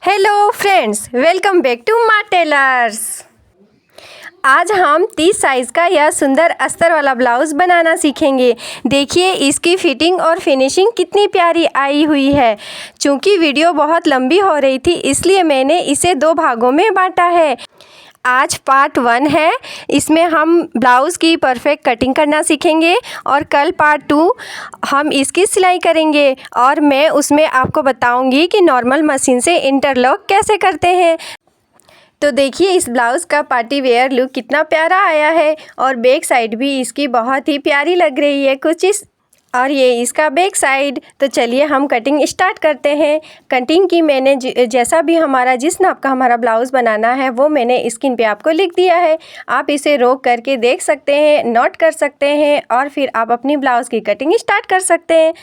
Hello friends, welcome back to Maa tailors. आज हम 30 size का यह सुंदर अस्तर वाला ब्लाउज़ बनाना सीखेंगे। देखिए इसकी फिटिंग और फिनिशिंग कितनी प्यारी आई हुई है। चूँकि वीडियो बहुत लंबी हो रही थी इसलिए मैंने इसे 2 भागों में बांटा है। आज पार्ट 1 है, इसमें हम ब्लाउज़ की परफेक्ट कटिंग करना सीखेंगे और कल पार्ट 2 हम इसकी सिलाई करेंगे और मैं उसमें आपको बताऊंगी कि नॉर्मल मशीन से इंटरलॉक कैसे करते हैं। तो देखिए इस ब्लाउज़ का पार्टी वेयर लुक कितना प्यारा आया है और बैक साइड भी इसकी बहुत ही प्यारी लग रही है कुछ इस और ये इसका बैक साइड। तो चलिए हम कटिंग स्टार्ट करते हैं। कटिंग की मैंने जैसा भी हमारा जिस नाप का हमारा ब्लाउज़ बनाना है वो मैंने स्क्रीन पे आपको लिख दिया है। आप इसे रोक करके देख सकते हैं, नोट कर सकते हैं और फिर आप अपनी ब्लाउज़ की कटिंग स्टार्ट कर सकते हैं।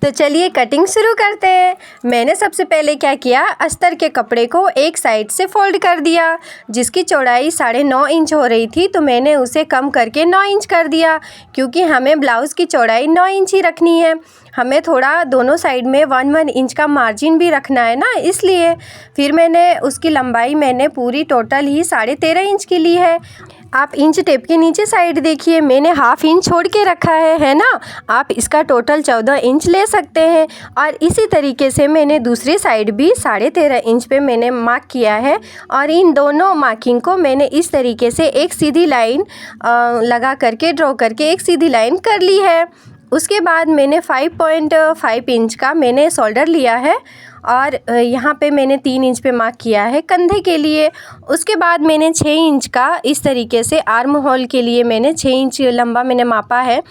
तो चलिए कटिंग शुरू करते हैं। मैंने सबसे पहले क्या किया, अस्तर के कपड़े को एक साइड से फोल्ड कर दिया। जिसकी चौड़ाई 9.5 इंच हो रही थी तो मैंने उसे कम करके 9 इंच कर दिया, क्योंकि हमें ब्लाउज़ की चौड़ाई 9 इंच ही रखनी है। हमें थोड़ा दोनों साइड में 1-1 इंच का मार्जिन भी रखना है ना, इसलिए फिर मैंने उसकी लंबाई मैंने पूरी टोटल ही 13.5 इंच की ली है। आप इंच टेप के नीचे साइड देखिए, मैंने हाफ इंच छोड़ के रखा है ना। आप इसका टोटल 14 इंच ले सकते हैं। और इसी तरीके से मैंने दूसरी साइड भी 13.5 इंच पे मैंने मार्क किया है और इन दोनों मार्किंग को मैंने इस तरीके से एक सीधी लाइन लगा करके ड्रॉ करके एक सीधी लाइन कर ली है। उसके बाद मैंने 5.5 इंच का मैंने शोल्डर लिया है और यहाँ पे मैंने 3 इंच पे मार्क किया है कंधे के लिए। उसके बाद मैंने 6 इंच का इस तरीके से आर्म होल के लिए मैंने 6 इंच लंबा मैंने मापा है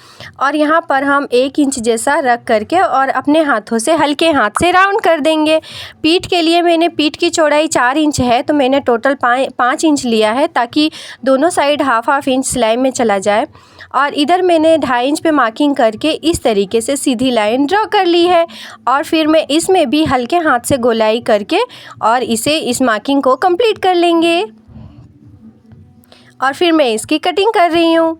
और यहाँ पर हम 1 इंच जैसा रख करके और अपने हाथों से हल्के हाथ से राउंड कर देंगे। पीठ के लिए मैंने पीठ की चौड़ाई 4 इंच है तो मैंने टोटल 5 इंच लिया है, ताकि दोनों साइड हाफ इंच सिलाई में चला जाए। और इधर मैंने 2.5 इंच पे मार्किंग करके इस तरीके से सीधी लाइन ड्रॉ कर ली है और फिर मैं इसमें भी हल्के हाथ से गोलाई करके और इस मार्किंग को कंप्लीट कर लेंगे। और फिर मैं इसकी कटिंग कर रही हूँ।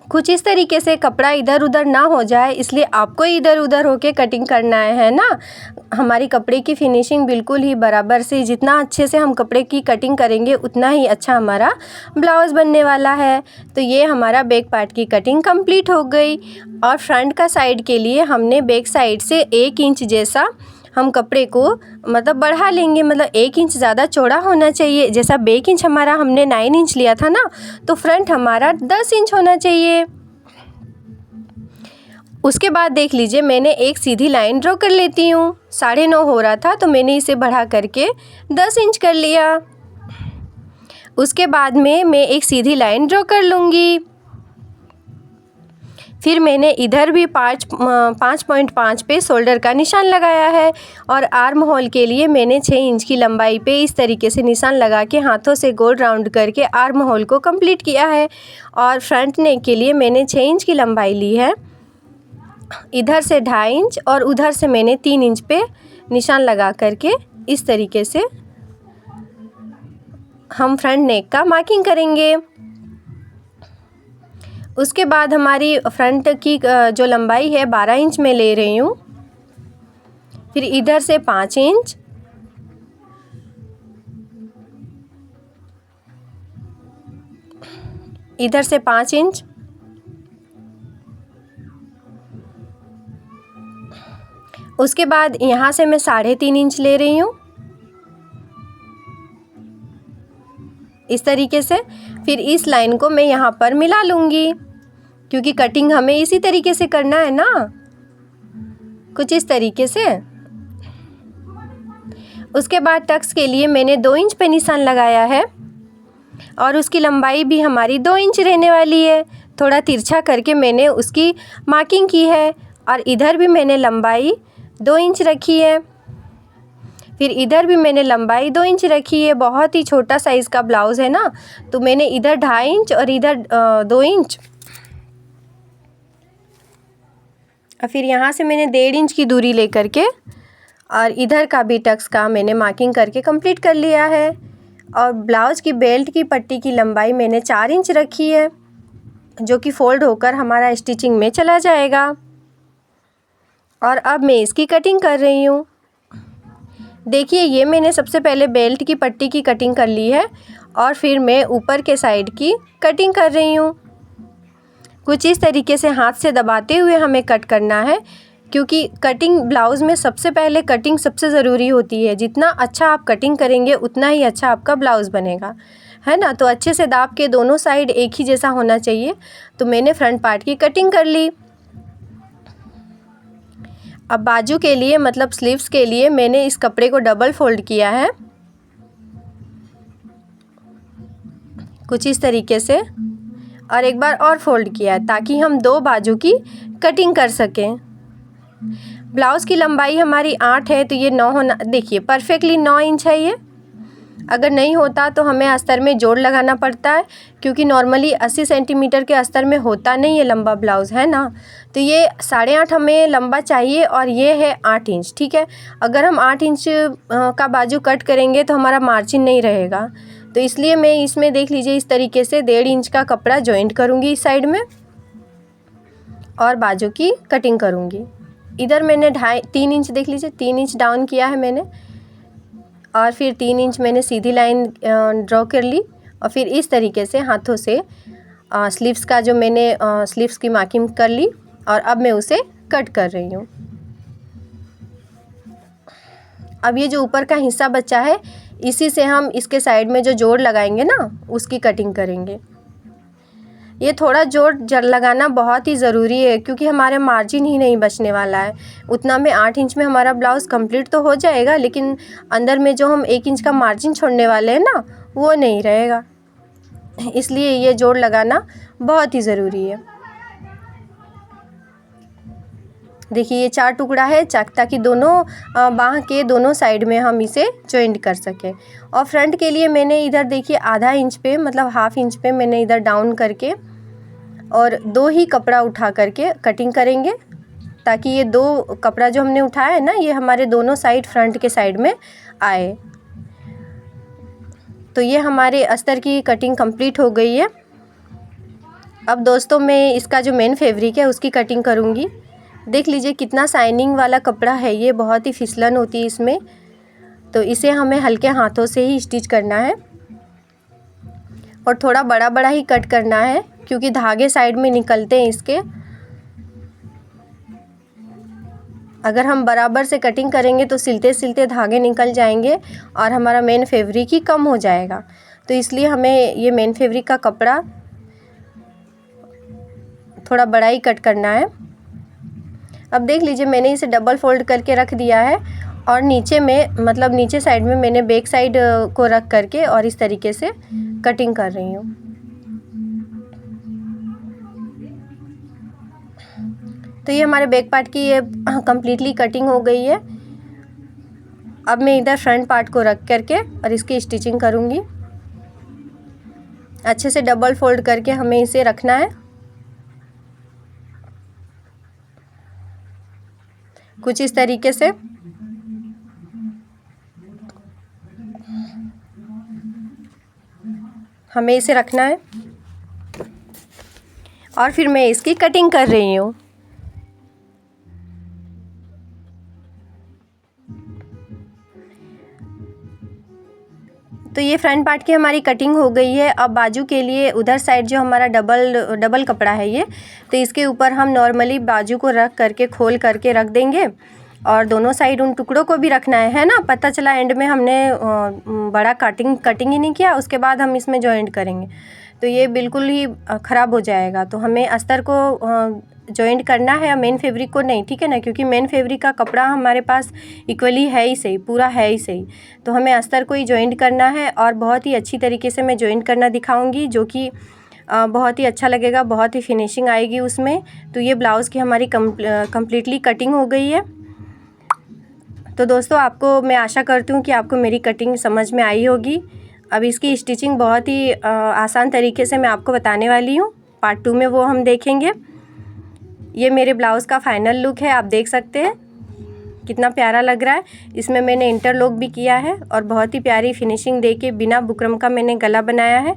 कुछ इस तरीके से कपड़ा इधर उधर ना हो जाए, इसलिए आपको इधर उधर होके कटिंग करना है ना। हमारी कपड़े की फिनिशिंग बिल्कुल ही बराबर से, जितना अच्छे से हम कपड़े की कटिंग करेंगे उतना ही अच्छा हमारा ब्लाउज़ बनने वाला है। तो ये हमारा बैक पार्ट की कटिंग कंप्लीट हो गई और फ्रंट का साइड के लिए हमने बैक साइड से 1 इंच जैसा हम कपड़े को मतलब बढ़ा लेंगे, मतलब 1 इंच ज़्यादा चौड़ा होना चाहिए। जैसा बैक इंच हमारा हमने 9 इंच लिया था ना, तो फ्रंट हमारा 10 इंच होना चाहिए। उसके बाद देख लीजिए मैंने एक सीधी लाइन ड्रॉ कर लेती हूँ। 9.5 हो रहा था तो मैंने इसे बढ़ा करके 10 इंच कर लिया। उसके बाद में मैं एक सीधी लाइन ड्रॉ कर लूँगी। फिर मैंने इधर भी 5.5 पे शोल्डर का निशान लगाया है और आर्म होल के लिए मैंने 6 इंच की लंबाई पे इस तरीके से निशान लगा के हाथों से गोल राउंड करके आर्म होल को कंप्लीट किया है। और फ्रंट नेक के लिए मैंने 6 इंच की लंबाई ली है। इधर से 2.5 इंच और उधर से मैंने 3 इंच पे निशान लगा करके इस तरीके से हम फ्रंट नेक का मार्किंग करेंगे। उसके बाद हमारी फ्रंट की जो लंबाई है 12 इंच में ले रही हूँ। फिर इधर से 5 इंच, इधर से 5 इंच, उसके बाद यहाँ से मैं 3.5 इंच ले रही हूँ इस तरीके से। फिर इस लाइन को मैं यहाँ पर मिला लूँगी, क्योंकि कटिंग हमें इसी तरीके से करना है ना, कुछ इस तरीके से। उसके बाद टक्स के लिए मैंने 2 इंच पे निशान लगाया है और उसकी लंबाई भी हमारी 2 इंच रहने वाली है। थोड़ा तिरछा करके मैंने उसकी मार्किंग की है और इधर भी मैंने लंबाई 2 इंच रखी है। फिर इधर भी मैंने लंबाई 2 इंच रखी है। बहुत ही छोटा साइज़ का ब्लाउज़ है ना, तो मैंने इधर 2.5 इंच और इधर 2 इंच और फिर यहाँ से मैंने 1.5 इंच की दूरी ले करके और इधर का भी टक्स का मैंने मार्किंग करके कंप्लीट कर लिया है। और ब्लाउज़ की बेल्ट की पट्टी की लंबाई मैंने 4 इंच रखी है, जो कि फ़ोल्ड होकर हमारा स्टिचिंग में चला जाएगा। और अब मैं इसकी कटिंग कर रही हूँ। देखिए, ये मैंने सबसे पहले बेल्ट की पट्टी की कटिंग कर ली है और फिर मैं ऊपर के साइड की कटिंग कर रही हूँ। कुछ इस तरीके से हाथ से दबाते हुए हमें कट करना है, क्योंकि कटिंग ब्लाउज़ में सबसे पहले कटिंग सबसे ज़रूरी होती है। जितना अच्छा आप कटिंग करेंगे उतना ही अच्छा आपका ब्लाउज़ बनेगा, है ना। तो अच्छे से दाब के दोनों साइड एक ही जैसा होना चाहिए। तो मैंने फ्रंट पार्ट की कटिंग कर ली। अब बाजू के लिए मतलब स्लीव्स के लिए मैंने इस कपड़े को डबल फोल्ड किया है कुछ इस तरीके से, और एक बार और फोल्ड किया है ताकि हम 2 बाजू की कटिंग कर सकें। ब्लाउज़ की लंबाई हमारी 8 है, तो ये 9 होना, देखिए परफेक्टली 9 इंच है ये। अगर नहीं होता तो हमें अस्तर में जोड़ लगाना पड़ता है, क्योंकि नॉर्मली 80 सेंटीमीटर के अस्तर में होता नहीं है लंबा ब्लाउज़, है ना। तो ये 8.5 हमें लंबा चाहिए और ये है 8 इंच, ठीक है। अगर हम 8 इंच का बाजू कट करेंगे तो हमारा मार्जिन नहीं रहेगा। तो इसलिए मैं इसमें देख लीजिए इस तरीके से 1.5 इंच का कपड़ा जॉइंट करूँगी इस साइड में और बाजू की कटिंग करूँगी। इधर मैंने 3 इंच, देख लीजिए 3 इंच डाउन किया है मैंने, और फिर 3 इंच मैंने सीधी लाइन ड्रॉ कर ली और फिर इस तरीके से हाथों से स्लीव्स का जो मैंने स्लीव्स की मार्किंग कर ली और अब मैं उसे कट कर रही हूँ। अब ये जो ऊपर का हिस्सा बचा है, इसी से हम इसके साइड में जो जोड़ लगाएंगे ना, उसकी कटिंग करेंगे। ये थोड़ा जोड़ लगाना बहुत ही ज़रूरी है, क्योंकि हमारे मार्जिन ही नहीं बचने वाला है। उतना में 8 इंच में हमारा ब्लाउज़ कंप्लीट तो हो जाएगा, लेकिन अंदर में जो हम 1 इंच का मार्जिन छोड़ने वाले हैं ना, वो नहीं रहेगा। इसलिए ये जोड़ लगाना बहुत ही ज़रूरी है। देखिए ये 4 टुकड़ा है ताकि दोनों बाह के दोनों साइड में हम इसे जॉइंट कर सकें। और फ्रंट के लिए मैंने इधर देखिए आधा इंच पे, मतलब हाफ इंच पे मैंने इधर डाउन करके और 2 ही कपड़ा उठा करके कटिंग करेंगे, ताकि ये 2 कपड़ा जो हमने उठाया है ना, ये हमारे दोनों साइड फ्रंट के साइड में आए। तो ये हमारे अस्तर की कटिंग कंप्लीट हो गई है। अब दोस्तों मैं इसका जो मेन फैब्रिक है उसकी कटिंग करूँगी। देख लीजिए कितना शाइनिंग वाला कपड़ा है ये, बहुत ही फिसलन होती है इसमें। तो इसे हमें हल्के हाथों से ही स्टिच करना है और थोड़ा बड़ा बड़ा ही कट करना है, क्योंकि धागे साइड में निकलते हैं इसके। अगर हम बराबर से कटिंग करेंगे तो सिलते सिलते धागे निकल जाएंगे और हमारा मेन फैब्रिक ही कम हो जाएगा। तो इसलिए हमें ये मेन फैब्रिक का कपड़ा थोड़ा बड़ा ही कट करना है। अब देख लीजिए मैंने इसे डबल फोल्ड करके रख दिया है और नीचे में, मतलब नीचे साइड में मैंने बैक साइड को रख करके और इस तरीके से कटिंग कर रही हूँ। तो ये हमारे बैक पार्ट की ये कम्प्लीटली कटिंग हो गई है। अब मैं इधर फ्रंट पार्ट को रख करके और इसकी स्टिचिंग करूँगी। अच्छे से डबल फोल्ड करके हमें इसे रखना है कुछ इस तरीके से। हमें इसे रखना है और फिर मैं इसकी कटिंग कर रही हूँ। तो ये फ्रंट पार्ट की हमारी कटिंग हो गई है। अब बाजू के लिए उधर साइड जो हमारा डबल कपड़ा है ये, तो इसके ऊपर हम नॉर्मली बाजू को रख करके खोल करके रख देंगे और दोनों साइड उन टुकड़ों को भी रखना है ना। पता चला एंड में हमने बड़ा कटिंग ही नहीं किया, उसके बाद हम इसमें जॉइंट करेंगे तो ये बिल्कुल ही ख़राब हो जाएगा। तो हमें अस्तर को जॉइंट करना है, मेन फैब्रिक को नहीं, ठीक है ना, क्योंकि मेन फैब्रिक का कपड़ा हमारे पास इक्वली है ही सही, पूरा है ही सही। तो हमें अस्तर को ही जॉइंट करना है और बहुत ही अच्छी तरीके से मैं जॉइंट करना दिखाऊंगी, जो कि बहुत ही अच्छा लगेगा, बहुत ही फिनिशिंग आएगी उसमें। तो ये ब्लाउज़ की हमारी कम्प्लीटली कटिंग हो गई है। तो दोस्तों आपको, मैं आशा करती हूँ कि आपको मेरी कटिंग समझ में आई होगी। अब इसकी स्टिचिंग बहुत ही आसान तरीके से मैं आपको बताने वाली हूँ। पार्ट 2 में वो हम देखेंगे। ये मेरे ब्लाउज़ का फाइनल लुक है, आप देख सकते हैं कितना प्यारा लग रहा है। इसमें मैंने इंटरलॉक भी किया है और बहुत ही प्यारी फिनिशिंग देके बिना बुकरम का मैंने गला बनाया है।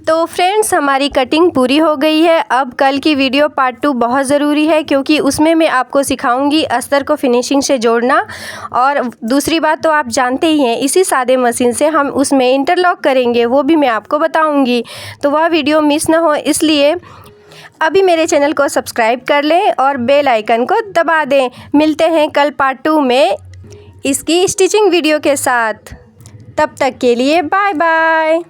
तो फ्रेंड्स, हमारी कटिंग पूरी हो गई है। अब कल की वीडियो पार्ट 2 बहुत ज़रूरी है, क्योंकि उसमें मैं आपको सिखाऊंगी अस्तर को फिनिशिंग से जोड़ना। और दूसरी बात तो आप जानते ही हैं, इसी सादे मशीन से हम उसमें इंटरलॉक करेंगे, वो भी मैं आपको बताऊंगी। तो वह वीडियो मिस ना हो, इसलिए अभी मेरे चैनल को सब्सक्राइब कर लें और बेल आइकन को दबा दें। मिलते हैं कल पार्ट 2 में इसकी स्टिचिंग वीडियो के साथ। तब तक के लिए बाय बाय।